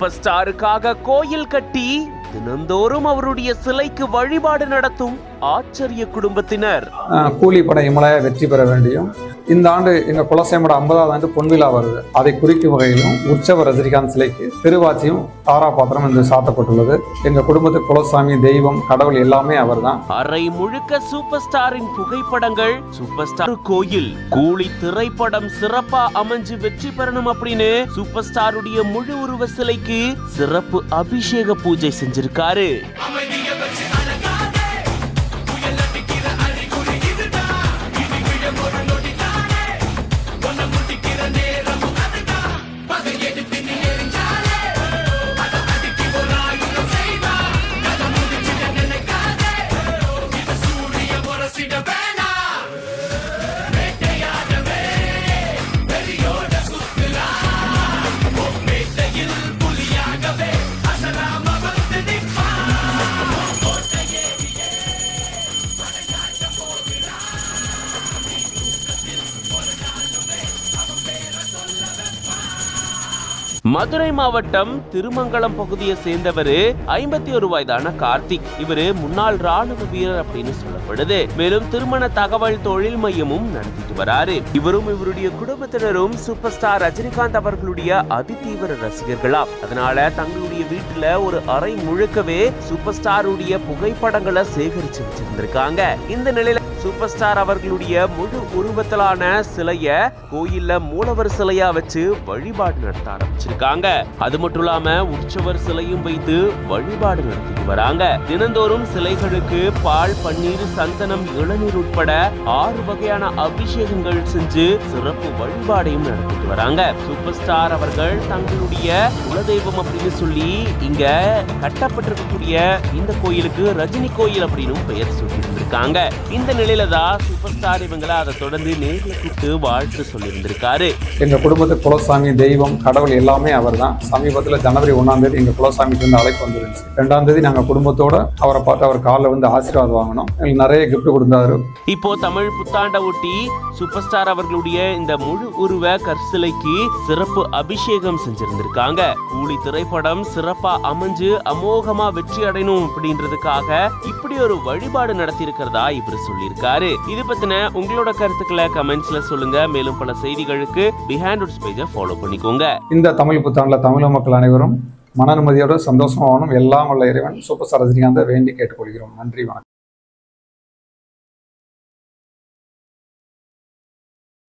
Super ஸ்டாருக்காக கோயில் கட்டி தினந்தோறும் அவருடைய சிலைக்கு வழிபாடு நடத்தும் ஆச்சரிய குடும்பத்தினர். கூலி படம் இமலாய வெற்றி பெற வேண்டியும் இந்த ஆண்டு எங்க குலசாமியோட 50வது ஆண்டு பொன்விழா வருது. அதை குறிக்கும் வகையிலும் உற்சவ ரஜினிகாந்த் சிலைக்கு திருவாச்சியும் தாராபாத்திரம் என்று சாத்தப்பட்டுள்ளது. எங்க குடும்பத்து குலசாமி, தெய்வம், கடவுள் எல்லாமே அவர் தான். அரை முழுக்க சூப்பர் ஸ்டாரின் புகைப்படங்கள். சூப்பர் ஸ்டார் கோயில் கூலி திரைப்படம் சிறப்பா அமைஞ்சு வெற்றி பெறணும் அப்படின்னு சூப்பர் ஸ்டாருடைய முழு உருவ சிலைக்கு சிறப்பு அபிஷேக பூஜை செஞ்சிருக்காரு. மதுரை மாவட்டம் திருமங்கலம் பகுதியை சேர்ந்தவர் 51 வயதான கார்த்திக். இவரு முன்னாள் ராணுவ வீரர் அப்படின்னு சொல்லப்படுது. மேலும் திருமண தகவல் தொழில் மையமும் நடத்திட்டு வராரு. இவரும் இவருடைய குடும்பத்தினரும் சூப்பர் ஸ்டார் ரஜினிகாந்த் அவர்களுடைய அதிதீவிர ரசிகர்களாம். அதனால தங்களுடைய வீட்டுல ஒரு அறை முழுக்கவே சூப்பர் ஸ்டாருடைய புகைப்படங்களை சேகரிச்சு வச்சிருந்திருக்காங்க. இந்த நிலையில சூப்பர் ஸ்டார் அவர்களுடைய முழு உருவத்திலான சிலைய கோயில்ல மூலவர் சிலையா வச்சு வழிபாடு நடத்த ஆரம்பிச்சிருக்காங்க. அது மட்டும் இல்லாம உற்சவர் சிலையும் வைத்து வழிபாடு நடத்திட்டு வராங்க. தினந்தோறும் சிலைகளுக்கு பால், பன்னீர், சந்தனம், இளநீர் உட்பட 6 வகையான அபிஷேகங்கள் செஞ்சு சிறப்பு வழிபாடையும் நடத்திட்டு வராங்க. சூப்பர் ஸ்டார் அவர்கள் தங்களுடைய குலதெய்வம் அப்படின்னு சொல்லி இங்க கட்டப்பட்டிருக்கக்கூடிய இந்த கோயிலுக்கு ரஜினி கோயில் அப்படின்னு பெயர் சொல்லி இருந்திருக்காங்க. இந்த நிலையில தான் சூப்பர் ஸ்டார் இவங்களை அதை தொடர்ந்து நேரில் கூப்பிட்டு வாழ்த்து சொல்லியிருந்திருக்காரு. எங்க குடும்பத்து குலசாமி, தெய்வம், கடவுள் எல்லாமே அவர் தான். சமீபத்தில் ஜனவரி 1ஆம் தேதி எங்க குலசாமிக்கு வந்து அழைப்பு வந்துருந்துச்சு. 2ஆம் தேதி நாங்க குடும்பத்தோட அவரை பார்த்து அவர் காலில் வந்து ஆசீர்வாதம் வாங்கணும். நிறைய கிஃப்ட் கொடுத்தாரு. இப்போ தமிழ் புத்தாண்டை ஒட்டி சூப்பர் ஸ்டார் அவர்களுடைய இந்த முழு உருவ கற்சிலைக்கு சிறப்பு அபிஷேகம் செஞ்சிருந்திருக்காங்க. கூலி திரைப்படம் சிறப்பா அமைஞ்சு அமோகமா வெற்றி அடையணும் அப்படின்றதுக்காக இப்படி ஒரு வழிபாடு நடத்தி இருக்கிறதா இவர் சொல்லியிருக்காரு. இது பத்தின உங்களோட கருத்துக்களை கமெண்ட்ஸ்ல சொல்லுங்க. மேலும் பல செய்திகளுக்கு பிஹைண்ட் வுட்ஸ் பேஜை ஃபாலோ பண்ணிக்கோங்க. இந்த தமிழ் புத்தாண்டுல தமிழக மக்கள் அனைவரும் மன நிம்மதியோட சந்தோஷமாகணும். எல்லாம் உள்ள இறைவன் சூப்பர் ஸ்டார் ரஜினிகாந்தை வேண்டி கேட்டுக்கொள்கிறோம். நன்றி, வணக்கம்.